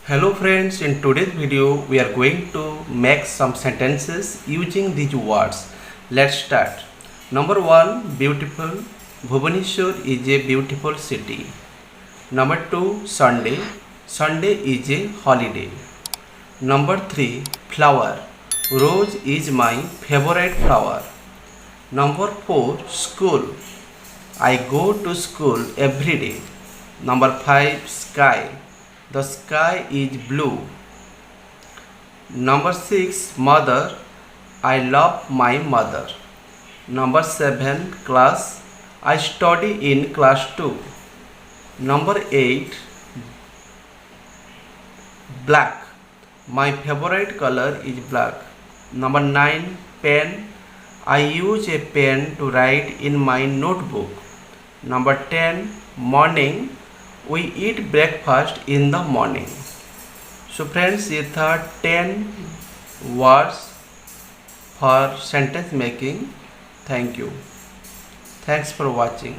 Hello friends, in today's video we are going to make some sentences using these words. Let's start. Number 1, beautiful. Bhubaneswar is a beautiful city. Number 2, Sunday. Sunday is a holiday. Number 3, flower. Rose is my favorite flower. Number 4, school. I go to school every day. Number 5, sky. The sky is blue. Number 6, mother. I love my mother. Number 7, class. I study in class 2. Number 8, black. My favorite color is black. Number 9, pen. I use a pen to write in my notebook. Number 10, morning. We eat breakfast in the morning. So friends, ये था 10 words for sentence making. Thank you. Thanks for watching.